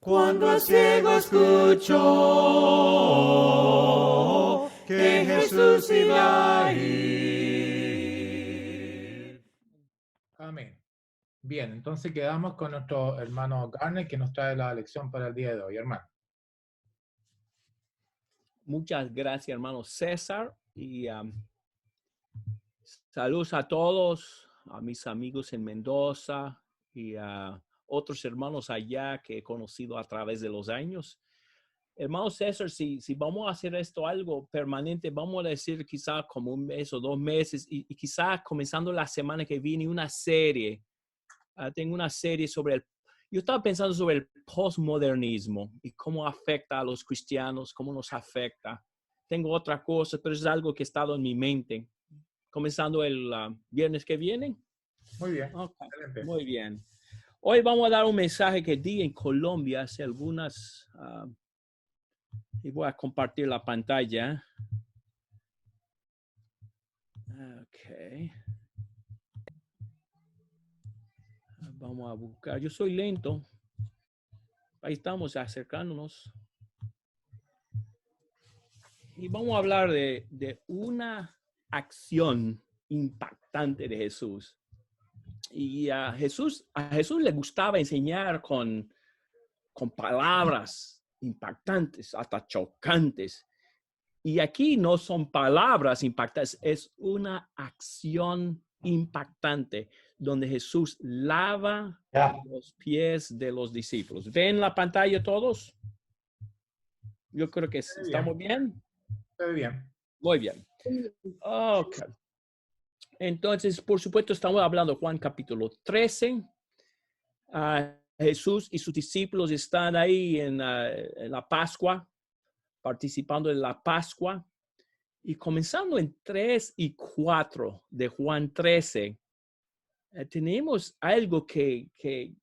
Cuando el ciego escuchó que Jesús iba a ir. Amén. Bien, entonces quedamos con nuestro hermano Garner que nos trae la lección para el día de hoy, hermano. Muchas gracias, hermano César. Y saludos a todos, a mis amigos en Mendoza y a otros hermanos allá que he conocido a través de los años. Hermano César, si vamos a hacer esto algo permanente, vamos a decir quizá como 1 mes o 2 meses y quizá comenzando la semana que viene una serie. Tengo una serie yo estaba pensando sobre el postmodernismo y cómo afecta a los cristianos, cómo nos afecta. Tengo otra cosa, pero es algo que ha estado en mi mente. Comenzando el viernes que viene. Muy bien. Okay. Excelente. Muy bien. Hoy vamos a dar un mensaje que di en Colombia hace algunas... y voy a compartir la pantalla. Ok. Vamos a buscar. Yo soy lento. Ahí estamos acercándonos. Y vamos a hablar de una acción impactante de Jesús. Y a Jesús le gustaba enseñar con palabras impactantes, hasta chocantes. Y aquí no son palabras impactantes, es una acción impactante donde Jesús lava los pies de los discípulos. ¿Ven la pantalla todos? Yo creo que estamos bien. Muy bien. Muy bien. Ok. Entonces, por supuesto, estamos hablando de Juan capítulo 13. Jesús y sus discípulos están ahí en la Pascua, participando en la Pascua. Y comenzando en 3 y 4 de Juan 13, tenemos algo que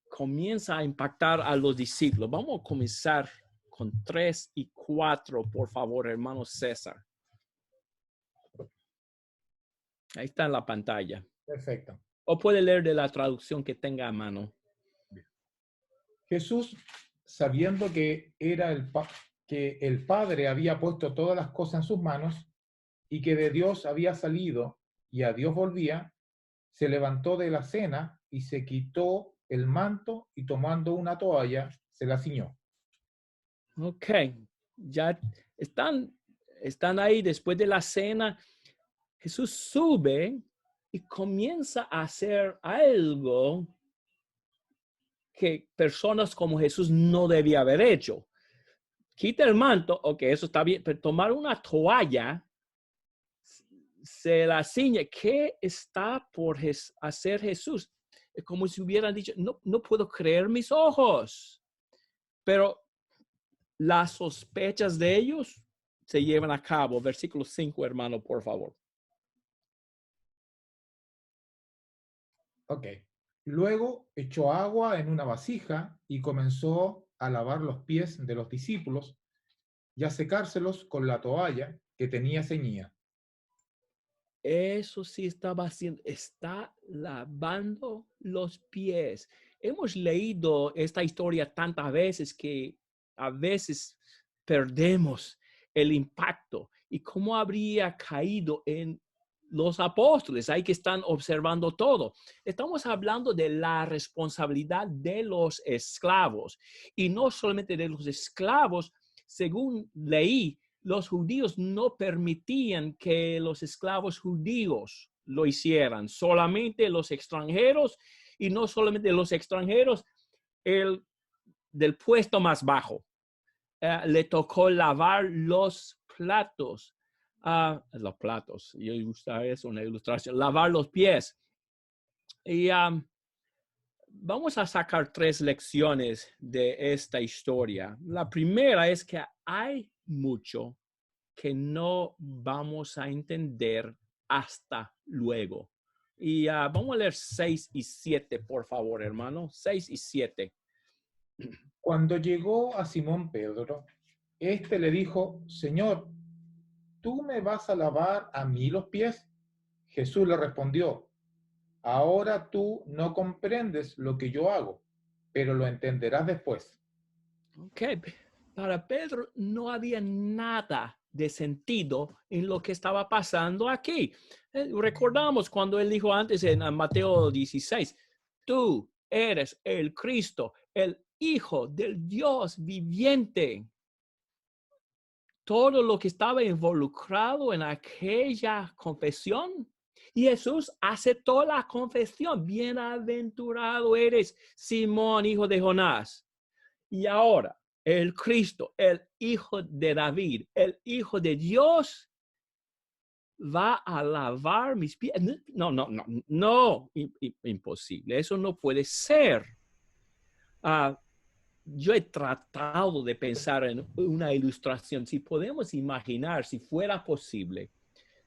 comienza a impactar a los discípulos. Vamos a comenzar con 3 y 4, por favor, hermano César. Ahí está en la pantalla. Perfecto. O puede leer de la traducción que tenga a mano. Bien. Jesús, sabiendo que que el Padre había puesto todas las cosas en sus manos y que de Dios había salido y a Dios volvía, se levantó de la cena y se quitó el manto y tomando una toalla, se la ciñó. Ok, ya están ahí después de la cena. Jesús sube y comienza a hacer algo que personas como Jesús no debía haber hecho. Quita el manto, ok, eso está bien, pero tomar una toalla, se la ciñe. ¿Qué está por hacer Jesús? Es como si hubieran dicho, no puedo creer mis ojos. Pero las sospechas de ellos se llevan a cabo. Versículo 5, hermano, por favor. Ok. Luego echó agua en una vasija y comenzó a lavar los pies de los discípulos y a secárselos con la toalla que tenía ceñida. Eso sí estaba haciendo, está lavando los pies. Hemos leído esta historia tantas veces que a veces perdemos el impacto y cómo habría caído en los apóstoles, ahí que están observando todo. Estamos hablando de la responsabilidad de los esclavos y no solamente de los esclavos, según leí, los judíos no permitían que los esclavos judíos lo hicieran, solamente los extranjeros y no solamente los extranjeros, el del puesto más bajo. Le tocó lavar los platos. Los platos, yo usaba eso, una ilustración, lavar los pies. Y vamos a sacar 3 lecciones de esta historia. La primera es que hay mucho que no vamos a entender hasta luego. Y vamos a leer 6 y 7, por favor, hermano. 6 y 7. Cuando llegó a Simón Pedro, éste le dijo, Señor, ¿tú me vas a lavar a mí los pies? Jesús le respondió, ahora tú no comprendes lo que yo hago, pero lo entenderás después. Ok, para Pedro no había nada de sentido en lo que estaba pasando aquí. Recordamos cuando él dijo antes en Mateo 16, tú eres el Cristo, el Hijo del Dios viviente. Todo lo que estaba involucrado en aquella confesión. Y Jesús aceptó la confesión. Bienaventurado eres, Simón, hijo de Jonás. Y ahora, el Cristo, el Hijo de David, el Hijo de Dios, va a lavar mis pies. No, imposible. Eso no puede ser. Yo he tratado de pensar en una ilustración. Si podemos imaginar, si fuera posible,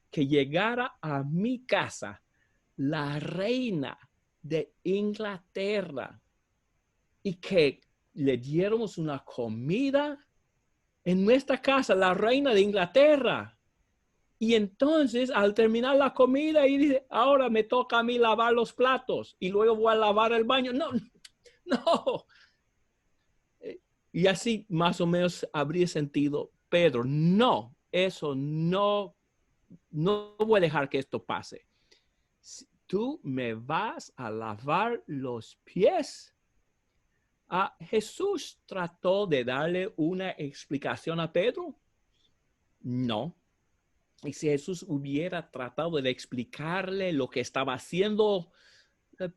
que llegara a mi casa la reina de Inglaterra y que le diéramos una comida en nuestra casa, la reina de Inglaterra. Y entonces, al terminar la comida, y dice, ahora me toca a mí lavar los platos y luego voy a lavar el baño. No. Y así más o menos habría sentido Pedro. No, eso no voy a dejar que esto pase. Si tú me vas a lavar los pies. Jesús trató de darle una explicación a Pedro. No. Y si Jesús hubiera tratado de explicarle lo que estaba haciendo,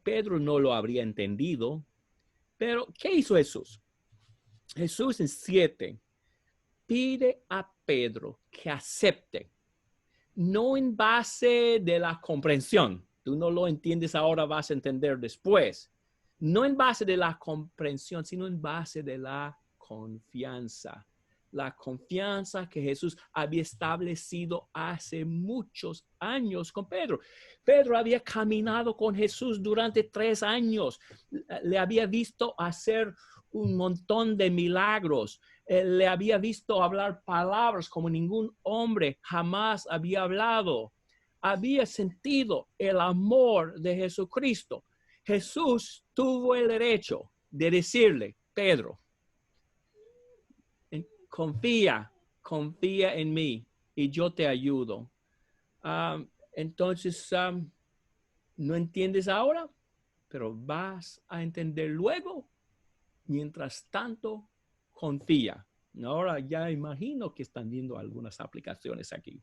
Pedro no lo habría entendido. Pero, ¿qué hizo Jesús? Jesús en 7 pide a Pedro que acepte, no en base de la comprensión. Tú no lo entiendes ahora, vas a entender después. No en base de la comprensión, sino en base de la confianza. La confianza que Jesús había establecido hace muchos años con Pedro. Pedro había caminado con Jesús durante 3 años. Le había visto hacer un montón de milagros. Le había visto hablar palabras como ningún hombre jamás había hablado. Había sentido el amor de Jesucristo. Jesús tuvo el derecho de decirle, Pedro, confía en mí y yo te ayudo. Entonces, no entiendes ahora, pero vas a entender luego. Mientras tanto, confía. Ahora ya imagino que están viendo algunas aplicaciones aquí.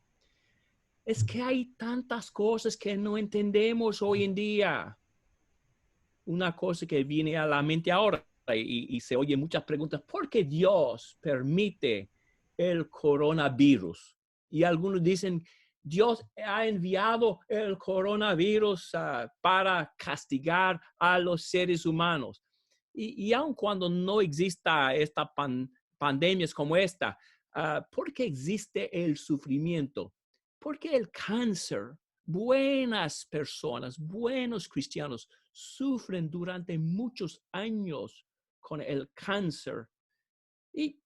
Es que hay tantas cosas que no entendemos hoy en día. Una cosa que viene a la mente ahora y se oyen muchas preguntas, ¿por qué Dios permite el coronavirus? Y algunos dicen, Dios ha enviado el coronavirus para castigar a los seres humanos. Y aun cuando no exista esta pandemias como esta, ¿por qué existe el sufrimiento? Porque el cáncer, buenas personas, buenos cristianos, sufren durante muchos años con el cáncer. Y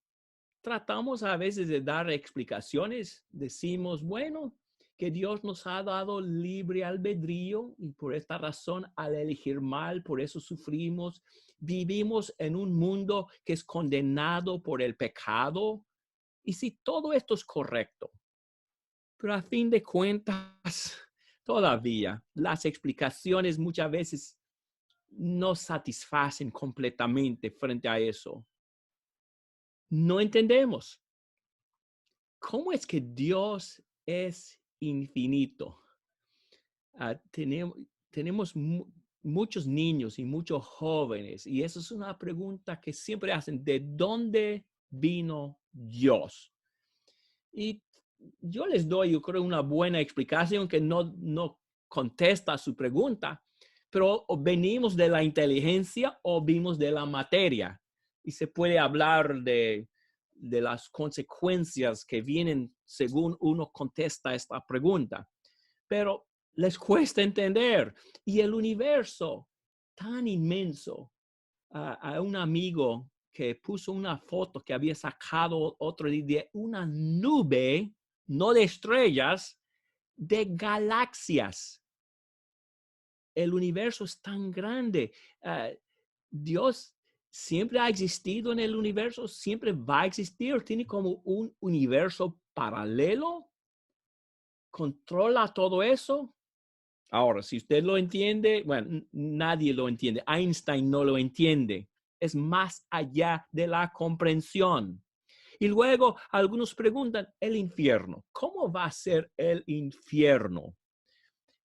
tratamos a veces de dar explicaciones. Decimos, bueno, que Dios nos ha dado libre albedrío y por esta razón, al elegir mal, por eso sufrimos. Vivimos en un mundo que es condenado por el pecado. Y si todo esto es correcto, pero a fin de cuentas, todavía las explicaciones muchas veces no satisfacen completamente frente a eso. No entendemos cómo es que Dios es infinito. Tenemos muchos niños y muchos jóvenes y eso es una pregunta que siempre hacen, ¿de dónde vino Dios? Y yo les doy, yo creo, una buena explicación que no contesta a su pregunta, pero o venimos de la inteligencia o vimos de la materia. Y se puede hablar de las consecuencias que vienen según uno contesta esta pregunta. Pero les cuesta entender. Y el universo tan inmenso, a un amigo que puso una foto que había sacado otro día de una nube, no de estrellas, de galaxias. El universo es tan grande. Dios siempre ha existido en el universo, siempre va a existir, tiene como un universo paralelo, controla todo eso. Ahora, si usted lo entiende, bueno, nadie lo entiende. Einstein no lo entiende. Es más allá de la comprensión. Y luego algunos preguntan, el infierno, ¿cómo va a ser el infierno?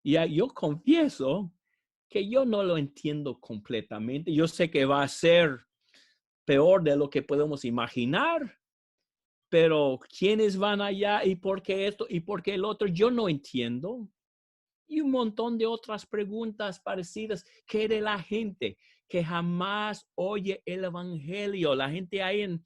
Y yo confieso que yo no lo entiendo completamente. Yo sé que va a ser peor de lo que podemos imaginar, pero ¿quiénes van allá y por qué esto y por qué el otro? Yo no entiendo. Y un montón de otras preguntas parecidas que de la gente que jamás oye el evangelio, la gente ahí en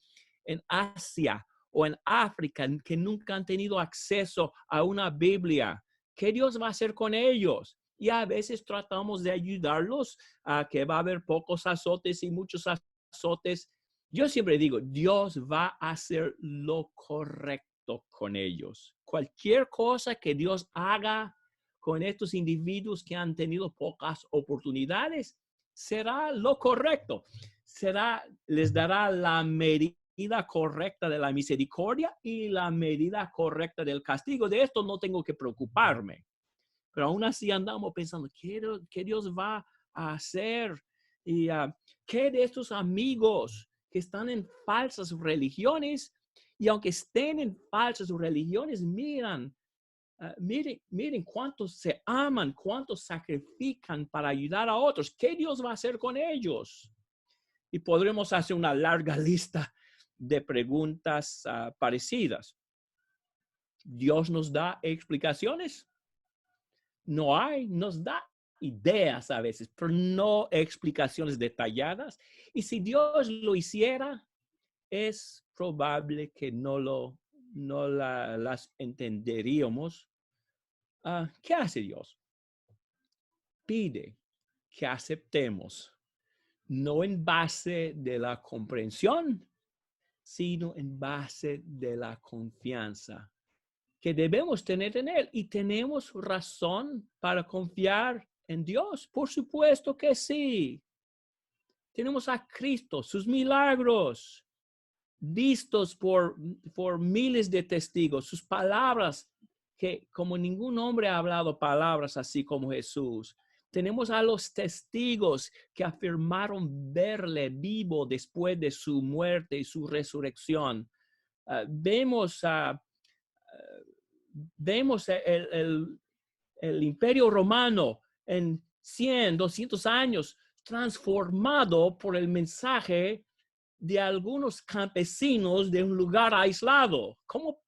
Asia o en África que nunca han tenido acceso a una Biblia. ¿Qué Dios va a hacer con ellos? Y a veces tratamos de ayudarlos a que va a haber pocos azotes y muchos azotes. Yo siempre digo, Dios va a hacer lo correcto con ellos. Cualquier cosa que Dios haga con estos individuos que han tenido pocas oportunidades, será lo correcto. Les dará la medida correcta de la misericordia y la medida correcta del castigo. De esto no tengo que preocuparme. Pero aún así andamos pensando, ¿qué Dios va a hacer? Y ¿qué de estos amigos que están en falsas religiones? Y aunque estén en falsas religiones, miren cuántos se aman, cuántos sacrifican para ayudar a otros. ¿Qué Dios va a hacer con ellos? Y podremos hacer una larga lista de preguntas parecidas. ¿Dios nos da explicaciones? No hay, nos da ideas a veces, pero no explicaciones detalladas. Y si Dios lo hiciera, es probable que no las entenderíamos. ¿Qué hace Dios? Pide que aceptemos, no en base de la comprensión, sino en base de la confianza que debemos tener en Él. Y tenemos razón para confiar en Dios. Por supuesto que sí. Tenemos a Cristo, sus milagros, vistos por miles de testigos, sus palabras, que como ningún hombre ha hablado palabras así como Jesús. Tenemos a los testigos que afirmaron verle vivo después de su muerte y su resurrección. Vemos el Imperio Romano en 100, 200 años transformado por el mensaje de algunos campesinos de un lugar aislado. ¿Cómo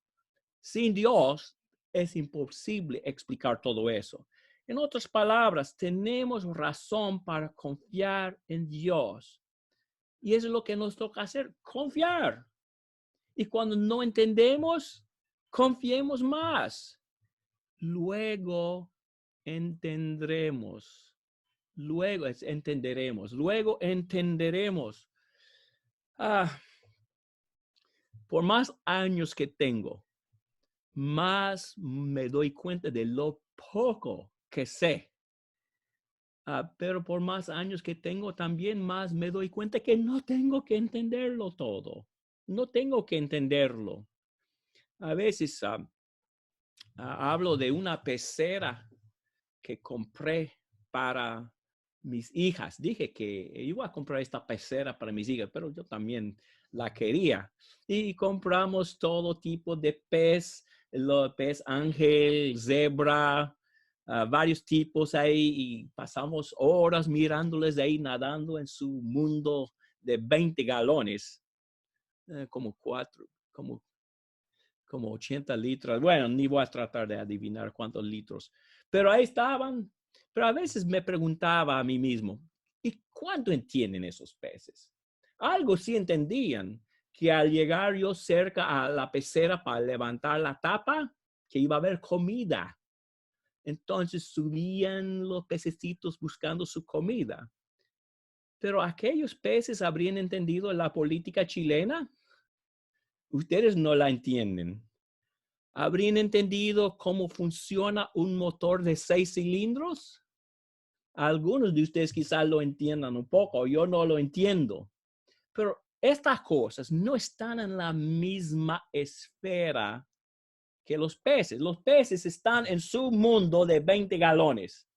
sin Dios es imposible explicar todo eso? En otras palabras, tenemos razón para confiar en Dios. Y eso es lo que nos toca hacer, confiar. Y cuando no entendemos, confiemos más. Luego entenderemos. Luego entenderemos. Por más años que tengo, más me doy cuenta de lo poco que sé. Pero por más años que tengo, también más me doy cuenta que no tengo que entenderlo todo. No tengo que entenderlo. A veces hablo de una pecera que compré para mis hijas. Dije que iba a comprar esta pecera para mis hijas, pero yo también la quería. Y compramos todo tipo de pez, pez ángel, zebra, varios tipos ahí, y pasamos horas mirándoles ahí nadando en su mundo de 20 galones, como 80 litros. Bueno, ni voy a tratar de adivinar cuántos litros, pero ahí estaban. Pero a veces me preguntaba a mí mismo, ¿y cuánto entienden esos peces? Algo sí entendían, que al llegar yo cerca a la pecera para levantar la tapa, que iba a haber comida. Entonces subían los pececitos buscando su comida. Pero aquellos peces habrían entendido la política chilena. Ustedes no la entienden. ¿Habrían entendido cómo funciona un motor de 6 cilindros? Algunos de ustedes quizás lo entiendan un poco, yo no lo entiendo. Pero estas cosas no están en la misma esfera que los peces. Los peces están en su mundo de 20 galones.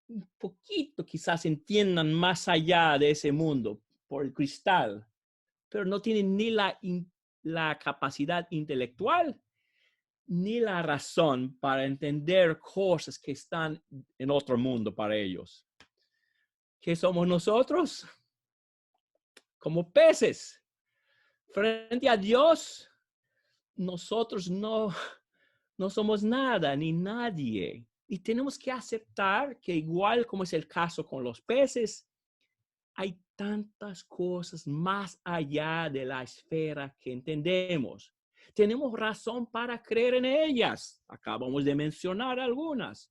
Un poquito quizás entiendan más allá de ese mundo por el cristal, pero no tienen ni la capacidad intelectual ni la razón para entender cosas que están en otro mundo para ellos. ¿Qué somos nosotros? Como peces. Frente a Dios, nosotros no somos nada ni nadie. Y tenemos que aceptar que igual como es el caso con los peces, hay tantas cosas más allá de la esfera que entendemos. Tenemos razón para creer en ellas. Acabamos de mencionar algunas.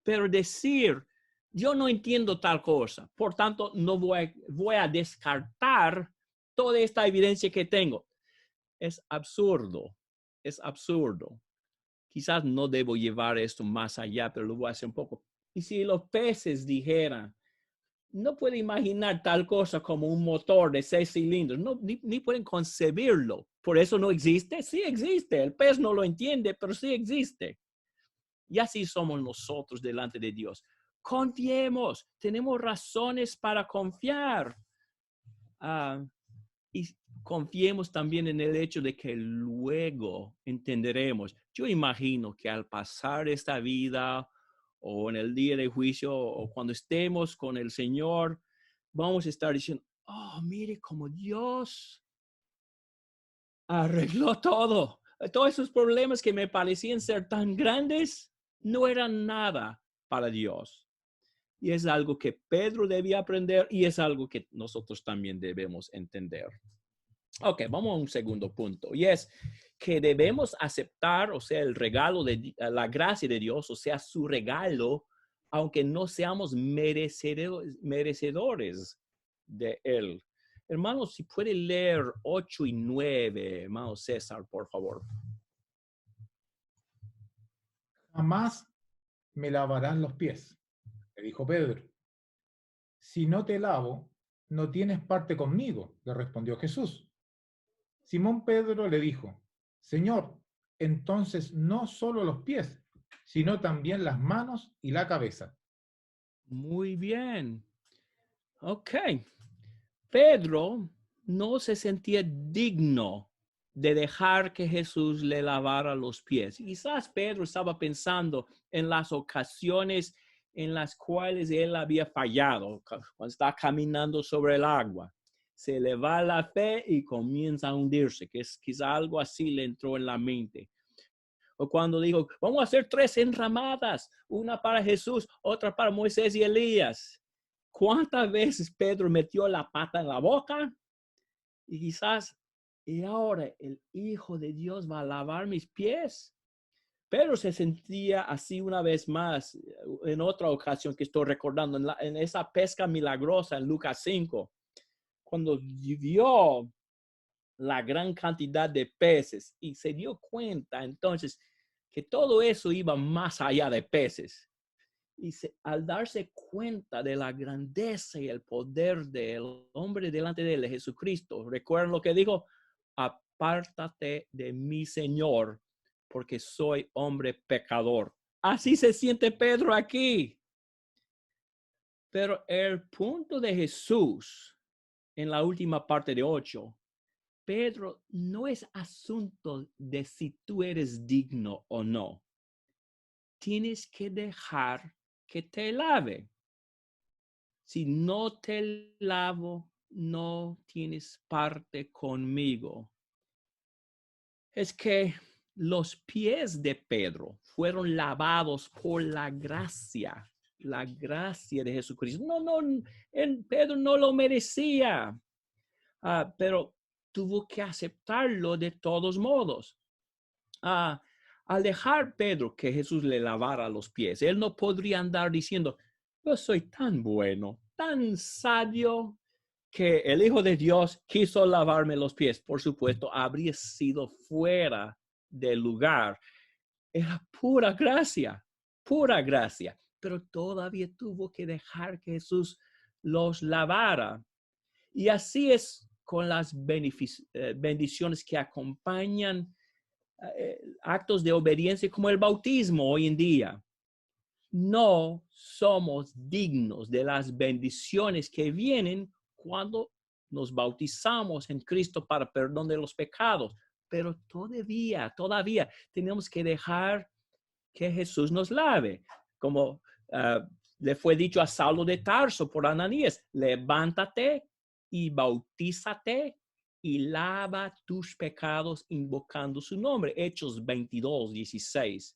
Pero decir, yo no entiendo tal cosa, por tanto, no voy a descartar toda esta evidencia que tengo. Es absurdo, es absurdo. Quizás no debo llevar esto más allá, pero lo voy a hacer un poco. Y si los peces dijeran, no puedo imaginar tal cosa como un motor de 6 cilindros, no, ni pueden concebirlo. ¿Por eso no existe? Sí existe. El pez no lo entiende, pero sí existe. Y así somos nosotros delante de Dios. Confiemos, tenemos razones para confiar. Y confiemos también en el hecho de que luego entenderemos. Yo imagino que al pasar esta vida o en el día de juicio o cuando estemos con el Señor, vamos a estar diciendo, oh, mire cómo Dios arregló todo. Todos esos problemas que me parecían ser tan grandes no eran nada para Dios. Y es algo que Pedro debía aprender y es algo que nosotros también debemos entender. Ok, vamos a un segundo punto, y es que debemos aceptar, o sea, el regalo de la gracia de Dios, o sea, su regalo, aunque no seamos merecedores de él. Hermanos, si puede leer 8 y 9, hermano César, por favor. Jamás me lavarás los pies, le dijo Pedro. Si no te lavo, no tienes parte conmigo, le respondió Jesús. Simón Pedro le dijo, Señor, entonces no solo los pies, sino también las manos y la cabeza. Muy bien. Ok. Pedro no se sentía digno de dejar que Jesús le lavara los pies. Quizás Pedro estaba pensando en las ocasiones en las cuales él había fallado, cuando está caminando sobre el agua. Se le va la fe y comienza a hundirse, que es quizá algo así le entró en la mente. O cuando dijo, vamos a hacer 3 enramadas, una para Jesús, otra para Moisés y Elías. ¿Cuántas veces Pedro metió la pata en la boca? Y quizás, y ahora el Hijo de Dios va a lavar mis pies. Pedro se sentía así una vez más, en otra ocasión que estoy recordando, en esa pesca milagrosa en Lucas 5, cuando vio la gran cantidad de peces y se dio cuenta entonces que todo eso iba más allá de peces. Y al darse cuenta de la grandeza y el poder del hombre delante de él, de Jesucristo, recuerden lo que dijo, apártate de mí, Señor, porque soy hombre pecador. Así se siente Pedro aquí. Pero el punto de Jesús en la última parte de 8, Pedro, no es asunto de si tú eres digno o no. Tienes que dejar que te lave. Si no te lavo, no tienes parte conmigo. Es que los pies de Pedro fueron lavados por la gracia de Jesucristo. Pedro no lo merecía, pero tuvo que aceptarlo de todos modos. Al dejar Pedro que Jesús le lavara los pies, él no podría andar diciendo, yo soy tan bueno, tan sabio, que el Hijo de Dios quiso lavarme los pies. Por supuesto, habría sido fuera del lugar. Era pura gracia, pero todavía tuvo que dejar que Jesús los lavara. Y así es con las bendiciones que acompañan actos de obediencia como el bautismo hoy en día. No somos dignos de las bendiciones que vienen cuando nos bautizamos en Cristo para perdón de los pecados, pero todavía tenemos que dejar que Jesús nos lave, como le fue dicho a Saulo de Tarso por Ananías: levántate y bautízate y lava tus pecados invocando su nombre. Hechos 22:16.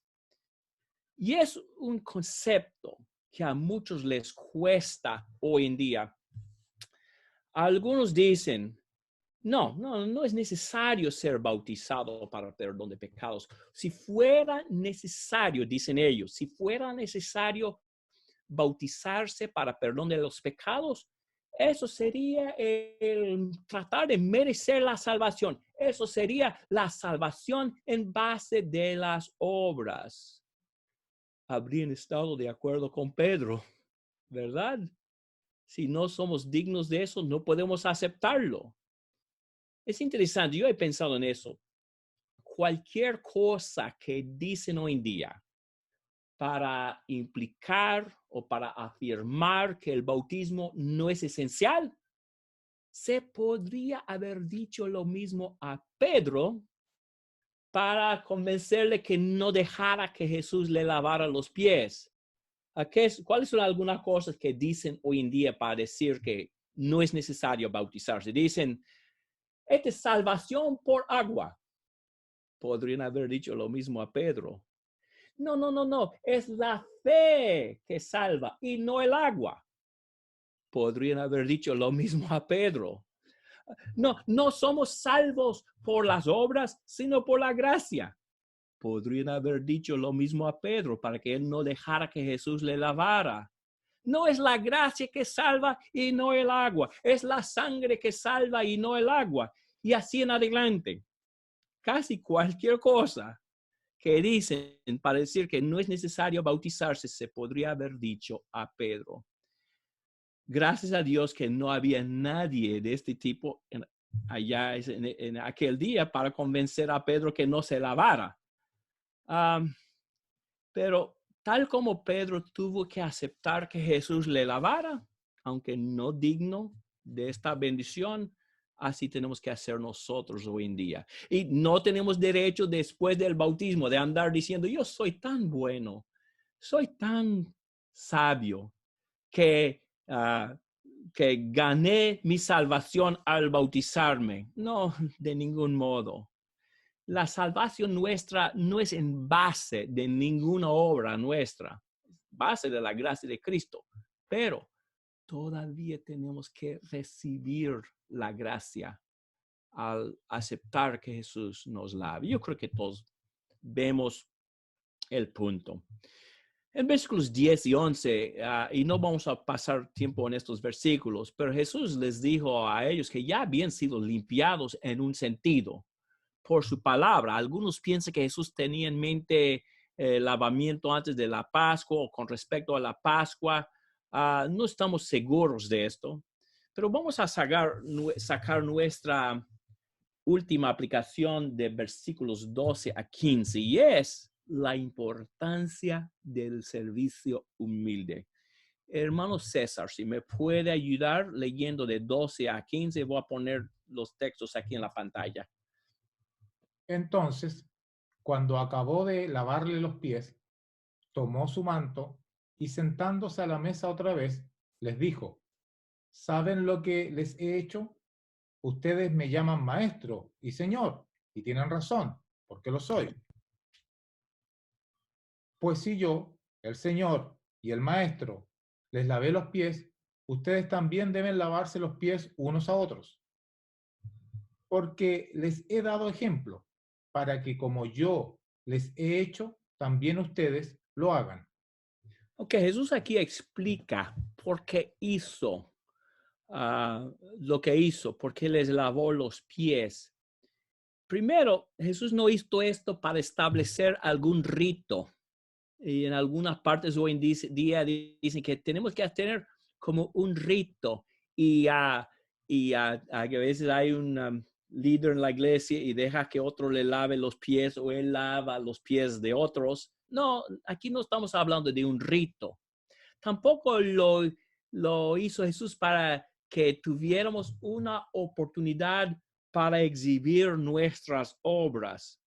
Y es un concepto que a muchos les cuesta hoy en día. Algunos dicen, no es necesario ser bautizado para perdón de pecados. Si fuera necesario, dicen ellos, si fuera necesario bautizarse para perdón de los pecados, eso sería el tratar de merecer la salvación. Eso sería la salvación en base de las obras. Habrían estado de acuerdo con Pedro, ¿verdad? Si no somos dignos de eso, no podemos aceptarlo. Es interesante, yo he pensado en eso. Cualquier cosa que dicen hoy en día para implicar o para afirmar que el bautismo no es esencial, se podría haber dicho lo mismo a Pedro para convencerle que no dejara que Jesús le lavara los pies. ¿Cuáles son algunas cosas que dicen hoy en día para decir que no es necesario bautizarse? Dicen, esta es salvación por agua. Podrían haber dicho lo mismo a Pedro. No, es la fe que salva y no el agua. Podrían haber dicho lo mismo a Pedro. No somos salvos por las obras, sino por la gracia. Podrían haber dicho lo mismo a Pedro para que él no dejara que Jesús le lavara. No es la gracia que salva y no el agua. Es la sangre que salva y no el agua. Y así en adelante. Casi cualquier cosa que dicen para decir que no es necesario bautizarse se podría haber dicho a Pedro. Gracias a Dios que no había nadie de este tipo allá en aquel día para convencer a Pedro que no se lavara. Pero tal como Pedro tuvo que aceptar que Jesús le lavara, aunque no digno de esta bendición, así tenemos que hacer nosotros hoy en día. Y no tenemos derecho después del bautismo de andar diciendo, yo soy tan bueno, soy tan sabio que gané mi salvación al bautizarme. No, de ningún modo. La salvación nuestra no es en base de ninguna obra nuestra, base de la gracia de Cristo, pero todavía tenemos que recibir la gracia al aceptar que Jesús nos lave. Yo creo que todos vemos el punto. En versículos 10 y 11, y no vamos a pasar tiempo en estos versículos, pero Jesús les dijo a ellos que ya habían sido limpiados en un sentido por su palabra. Algunos piensan que Jesús tenía en mente el lavamiento antes de la Pascua o con respecto a la Pascua. No estamos seguros de esto, pero vamos a sacar nuestra última aplicación de versículos 12 a 15 y es la importancia del servicio humilde. Hermano César, si me puede ayudar leyendo de 12 a 15, voy a poner los textos aquí en la pantalla. Entonces, cuando acabó de lavarle los pies, tomó su manto y sentándose a la mesa otra vez, les dijo, ¿saben lo que les he hecho? Ustedes me llaman maestro y señor, y tienen razón, porque lo soy. Pues si yo, el señor y el maestro, les lavé los pies, ustedes también deben lavarse los pies unos a otros. Porque les he dado ejemplo, para que como yo les he hecho, también ustedes lo hagan. Ok, Jesús aquí explica por qué hizo lo que hizo, por qué les lavó los pies. Primero, Jesús no hizo esto para establecer algún rito. Y en algunas partes hoy en día dicen que tenemos que tener como un rito y y a que a veces hay un líder en la iglesia y deja que otro le lave los pies o él lava los pies de otros. No, aquí no estamos hablando de un rito. Tampoco lo hizo Jesús para que tuviéramos una oportunidad para exhibir nuestras obras.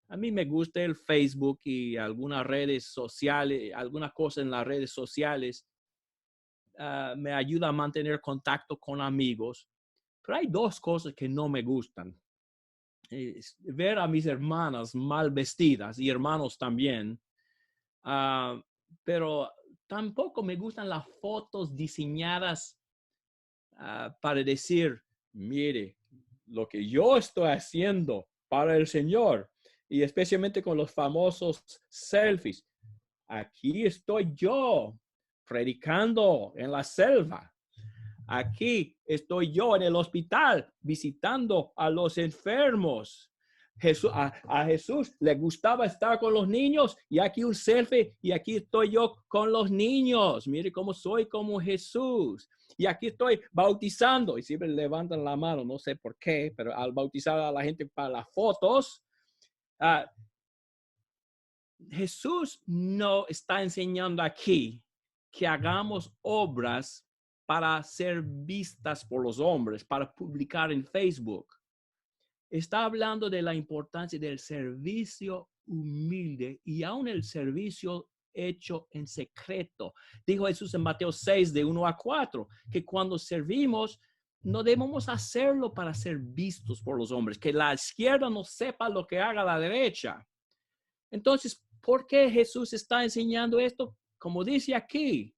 A mí me gusta el Facebook y algunas redes sociales, algunas cosas en las redes sociales me ayuda a mantener contacto con amigos. Pero hay dos cosas que no me gustan. Ver a mis hermanas mal vestidas y hermanos también. Pero tampoco me gustan las fotos diseñadas para decir, mire, lo que yo estoy haciendo para el Señor, y especialmente con los famosos selfies. Aquí estoy yo predicando en la selva. Aquí estoy yo en el hospital visitando a los enfermos. A Jesús le gustaba estar con los niños y aquí un selfie y aquí estoy yo con los niños. Mire cómo soy como Jesús. Y aquí estoy bautizando y siempre levantan la mano, no sé por qué, pero al bautizar a la gente para las fotos, Jesús no está enseñando aquí que hagamos obras para ser vistas por los hombres, para publicar en Facebook. Está hablando de la importancia del servicio humilde y aún el servicio hecho en secreto. Dijo Jesús en Mateo 6, de 1 a 4, que cuando servimos, no debemos hacerlo para ser vistos por los hombres, que la izquierda no sepa lo que haga la derecha. Entonces, ¿por qué Jesús está enseñando esto? Como dice aquí,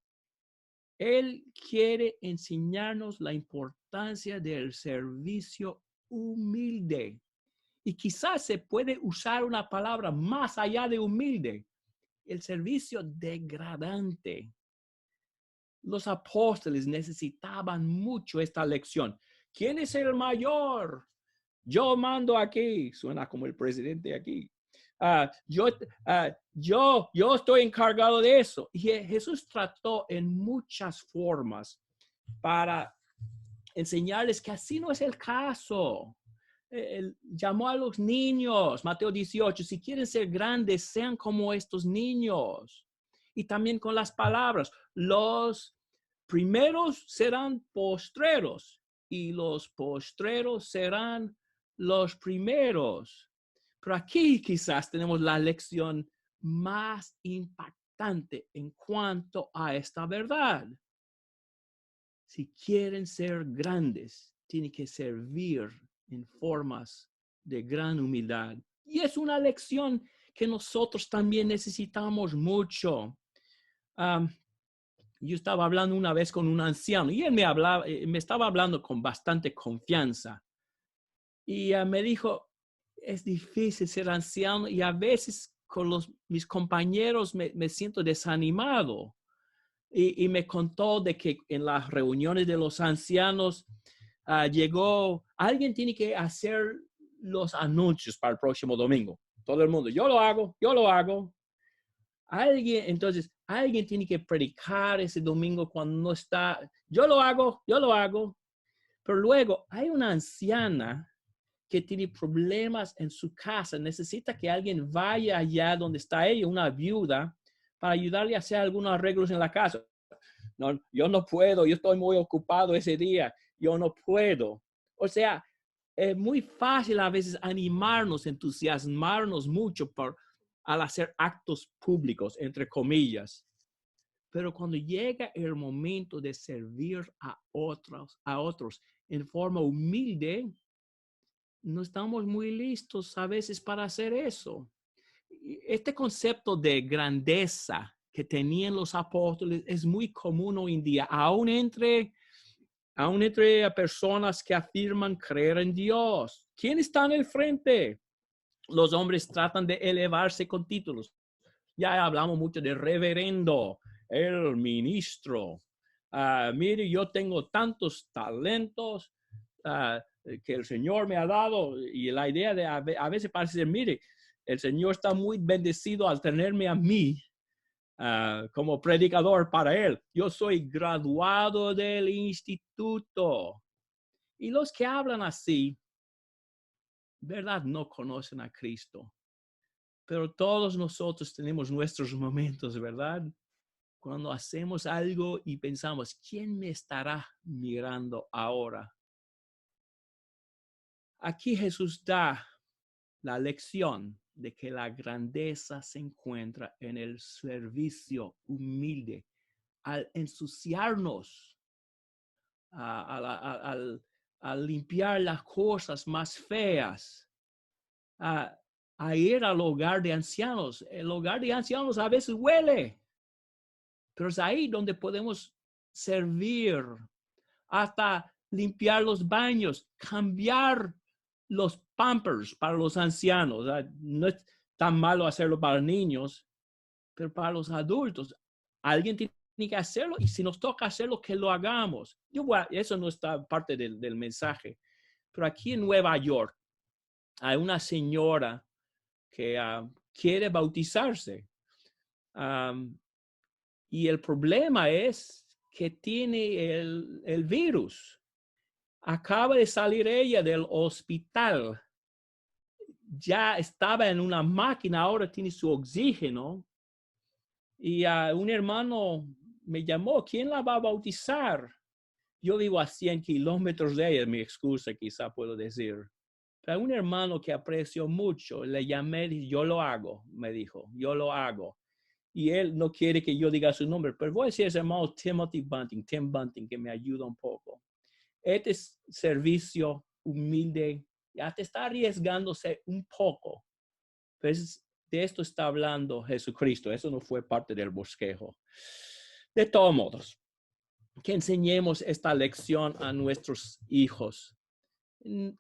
Él quiere enseñarnos la importancia del servicio humilde. Y quizás se puede usar una palabra más allá de humilde, el servicio degradante. Los apóstoles necesitaban mucho esta lección. ¿Quién es el mayor? Yo mando aquí. Suena como el presidente aquí. Yo estoy encargado de eso. Y Jesús trató en muchas formas para enseñarles que así no es el caso. Él llamó a los niños, Mateo 18, si quieren ser grandes, sean como estos niños. Y también con las palabras, los primeros serán postreros y los postreros serán los primeros. Pero aquí quizás tenemos la lección más impactante en cuanto a esta verdad. Si quieren ser grandes, tienen que servir en formas de gran humildad. Y es una lección que nosotros también necesitamos mucho. Yo estaba hablando una vez con un anciano y él me estaba hablando con bastante confianza. Y me dijo, es difícil ser anciano y a veces con mis compañeros me siento desanimado. Y me contó de que en las reuniones de los ancianos alguien tiene que hacer los anuncios para el próximo domingo. Todo el mundo, yo lo hago. Entonces, alguien tiene que predicar ese domingo cuando no está, yo lo hago. Pero luego hay una anciana que tiene problemas en su casa, necesita que alguien vaya allá donde está ella, una viuda, para ayudarle a hacer algunos arreglos en la casa. No, yo no puedo, yo estoy muy ocupado ese día, yo no puedo. O sea, es muy fácil a veces animarnos, entusiasmarnos mucho al hacer actos públicos, entre comillas. Pero cuando llega el momento de servir a otros en forma humilde, no estamos muy listos a veces para hacer eso. Este concepto de grandeza que tenían los apóstoles es muy común hoy en día, aún entre personas que afirman creer en Dios. ¿Quién está en el frente? Los hombres tratan de elevarse con títulos. Ya hablamos mucho de reverendo, el ministro. Mire, yo tengo tantos talentos que el Señor me ha dado, y la idea de a veces parece ser, mire, el Señor está muy bendecido al tenerme a mí como predicador para Él. Yo soy graduado del instituto. Y los que hablan así, ¿verdad? No conocen a Cristo. Pero todos nosotros tenemos nuestros momentos, ¿verdad? Cuando hacemos algo y pensamos, ¿quién me estará mirando ahora? Aquí Jesús da la lección de que la grandeza se encuentra en el servicio humilde, al ensuciarnos, al limpiar las cosas más feas, a ir al hogar de ancianos. El hogar de ancianos a veces huele, pero es ahí donde podemos servir, hasta limpiar los baños, cambiar los pampers para los ancianos. No es tan malo hacerlo para niños, pero para los adultos, alguien tiene que hacerlo y si nos toca hacerlo, que lo hagamos. Eso no está parte del mensaje, pero aquí en Nueva York hay una señora que quiere bautizarse. Y el problema es que tiene el virus. Acaba de salir ella del hospital. Ya estaba en una máquina, ahora tiene su oxígeno. Y un hermano me llamó, ¿quién la va a bautizar? Yo vivo a 100 kilómetros de ella, mi excusa quizá puedo decir. Pero un hermano que aprecio mucho, le llamé y yo lo hago, me dijo, yo lo hago. Y él no quiere que yo diga su nombre, pero voy a decir ese hermano Tim Bunting, que me ayuda un poco. Este es servicio humilde, ya te está arriesgándose un poco. Pero de esto está hablando Jesucristo, eso no fue parte del bosquejo. De todos modos, que enseñemos esta lección a nuestros hijos,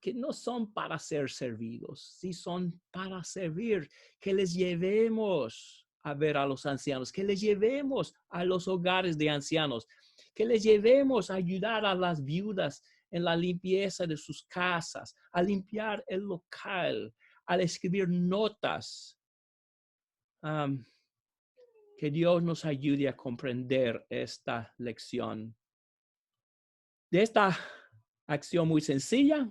que no son para ser servidos, sí son para servir, que les llevemos a ver a los ancianos, que les llevemos a los hogares de ancianos, que les llevemos a ayudar a las viudas en la limpieza de sus casas, a limpiar el local, al escribir notas. Que Dios nos ayude a comprender esta lección. De esta acción muy sencilla,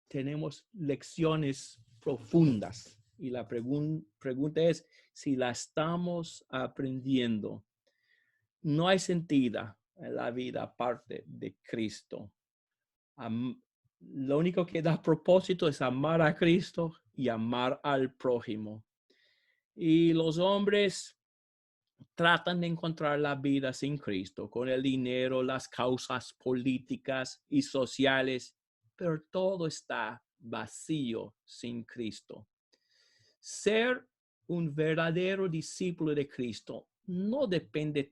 tenemos lecciones profundas. Y la pregunta es si la estamos aprendiendo. No hay sentido en la vida aparte de Cristo. Lo único que da propósito es amar a Cristo y amar al prójimo. Y los hombres tratan de encontrar la vida sin Cristo, con el dinero, las causas políticas y sociales, pero todo está vacío sin Cristo. Ser un verdadero discípulo de Cristo no depende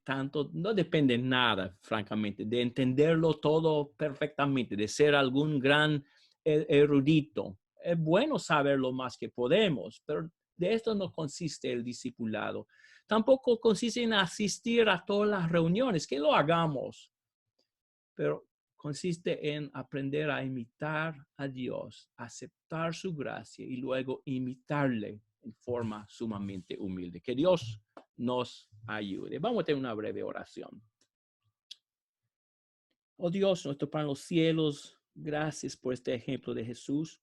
nada, francamente, de entenderlo todo perfectamente, de ser algún gran erudito. Es bueno saber lo más que podemos, pero de esto no consiste el discipulado. Tampoco consiste en asistir a todas las reuniones, que lo hagamos, pero consiste en aprender a imitar a Dios, aceptar su gracia y luego imitarle en forma sumamente humilde. Que Dios nos ayude. Vamos a tener una breve oración. Oh Dios, nuestro Padre en los cielos, gracias por este ejemplo de Jesús.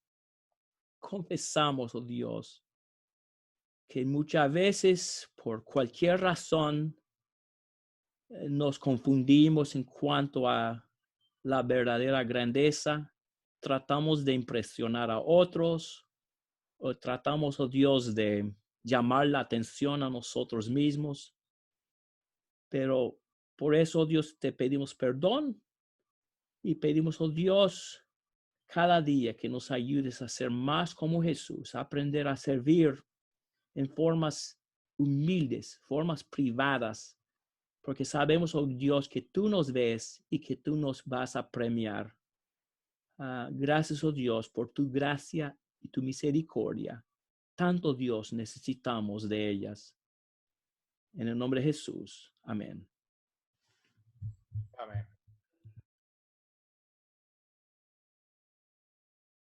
Confesamos, oh Dios, que muchas veces por cualquier razón nos confundimos en cuanto a la verdadera grandeza. Tratamos de impresionar a otros o tratamos, oh Dios, de llamar la atención a nosotros mismos. Pero por eso, oh Dios, te pedimos perdón y pedimos, oh Dios, cada día que nos ayudes a ser más como Jesús, a aprender a servir en formas humildes, formas privadas, porque sabemos, oh Dios, que tú nos ves y que tú nos vas a premiar. Gracias, oh Dios, por tu gracia y tu misericordia. Tanto, Dios, necesitamos de ellas. En el nombre de Jesús. Amén. Amén.